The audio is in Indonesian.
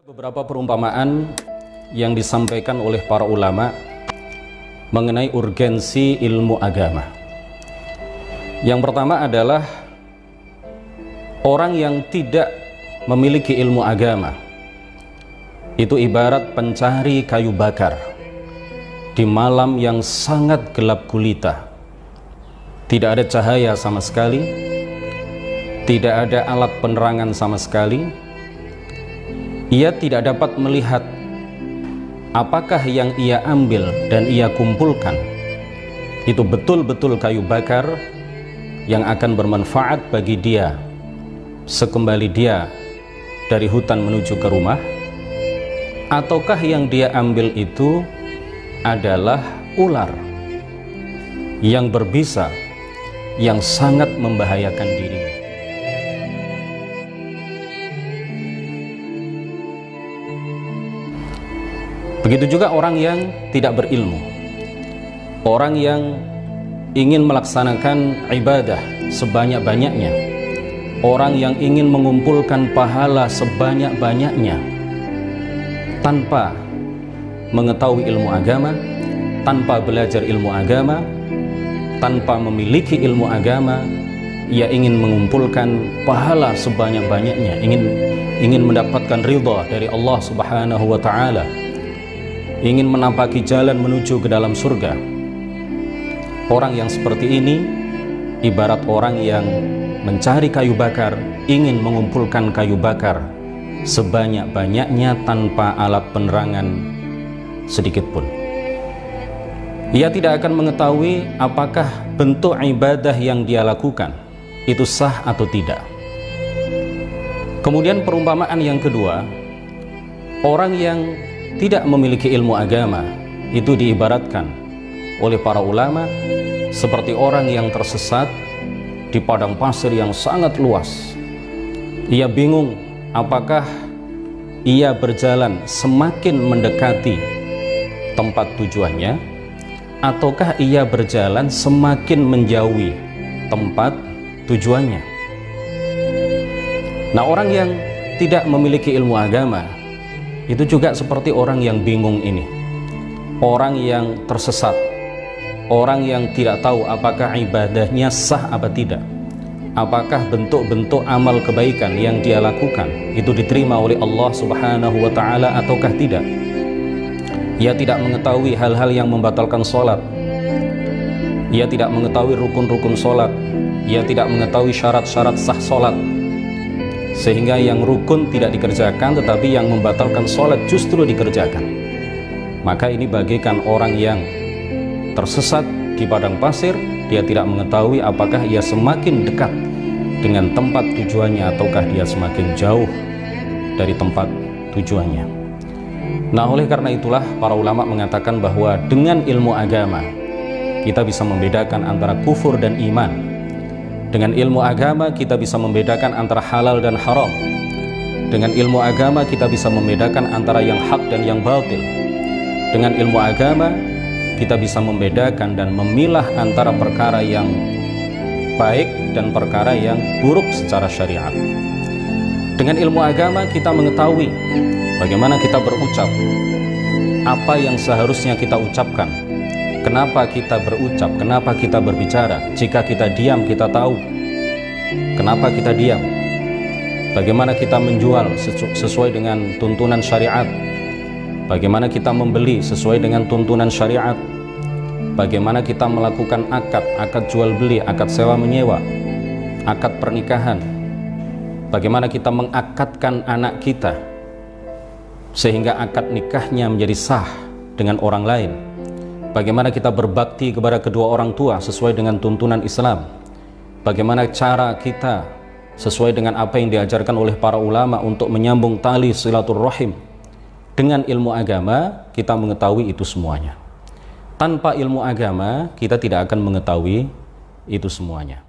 Beberapa perumpamaan yang disampaikan oleh para ulama mengenai urgensi ilmu agama. Yang pertama adalah orang yang tidak memiliki ilmu agama itu ibarat pencari kayu bakar di malam yang sangat gelap gulita. Tidak ada cahaya sama sekali, tidak ada alat penerangan sama sekali. Ia tidak dapat melihat apakah yang ia ambil dan ia kumpulkan itu betul-betul kayu bakar yang akan bermanfaat bagi dia sekembali dia dari hutan menuju ke rumah, ataukah yang dia ambil itu adalah ular yang berbisa yang sangat membahayakan dirinya. Begitu juga orang yang tidak berilmu, orang yang ingin melaksanakan ibadah sebanyak-banyaknya, orang yang ingin mengumpulkan pahala sebanyak-banyaknya tanpa mengetahui ilmu agama, tanpa belajar ilmu agama, tanpa memiliki ilmu agama. Ia ingin mengumpulkan pahala sebanyak-banyaknya, ingin mendapatkan ridha dari Allah Subhanahu wa Ta'ala, ingin menampaki jalan menuju ke dalam surga. Orang yang seperti ini ibarat orang yang mencari kayu bakar, ingin mengumpulkan kayu bakar sebanyak-banyaknya tanpa alat penerangan sedikit pun. Ia tidak akan mengetahui apakah bentuk ibadah yang dia lakukan itu sah atau tidak. Kemudian perumpamaan yang kedua, orang yang tidak memiliki ilmu agama itu diibaratkan oleh para ulama seperti orang yang tersesat di padang pasir yang sangat luas. Ia bingung apakah ia berjalan semakin mendekati tempat tujuannya ataukah ia berjalan semakin menjauhi tempat tujuannya. Nah, orang yang tidak memiliki ilmu agama itu juga seperti orang yang bingung ini, orang yang tersesat, orang yang tidak tahu apakah ibadahnya sah apa tidak, apakah bentuk-bentuk amal kebaikan yang dia lakukan itu diterima oleh Allah Subhanahu wa Ta'ala ataukah tidak. Ia tidak mengetahui hal-hal yang membatalkan sholat, ia tidak mengetahui rukun-rukun sholat, ia tidak mengetahui syarat-syarat sah sholat, sehingga yang rukun tidak dikerjakan tetapi yang membatalkan sholat justru dikerjakan. Maka ini bagaikan orang yang tersesat di padang pasir. Dia tidak mengetahui apakah ia semakin dekat dengan tempat tujuannya ataukah dia semakin jauh dari tempat tujuannya. Nah, oleh karena itulah para ulama mengatakan bahwa dengan ilmu agama kita bisa membedakan antara kufur dan iman. Dengan ilmu agama kita bisa membedakan antara halal dan haram. Dengan ilmu agama kita bisa membedakan antara yang hak dan yang batil. Dengan ilmu agama kita bisa membedakan dan memilah antara perkara yang baik dan perkara yang buruk secara syariat. Dengan ilmu agama kita mengetahui bagaimana kita berucap, apa yang seharusnya kita ucapkan, kenapa kita berucap, kenapa kita berbicara. Jika kita diam, kita tahu kenapa kita diam. Bagaimana kita menjual sesuai dengan tuntunan syariat. Bagaimana kita membeli sesuai dengan tuntunan syariat. Bagaimana kita melakukan akad jual beli, akad sewa menyewa, akad pernikahan. Bagaimana kita mengakadkan anak kita sehingga akad nikahnya menjadi sah dengan orang lain. Bagaimana kita berbakti kepada kedua orang tua sesuai dengan tuntunan Islam. Bagaimana cara kita sesuai dengan apa yang diajarkan oleh para ulama untuk menyambung tali silaturrahim. Dengan ilmu agama kita mengetahui itu semuanya. Tanpa ilmu agama kita tidak akan mengetahui itu semuanya.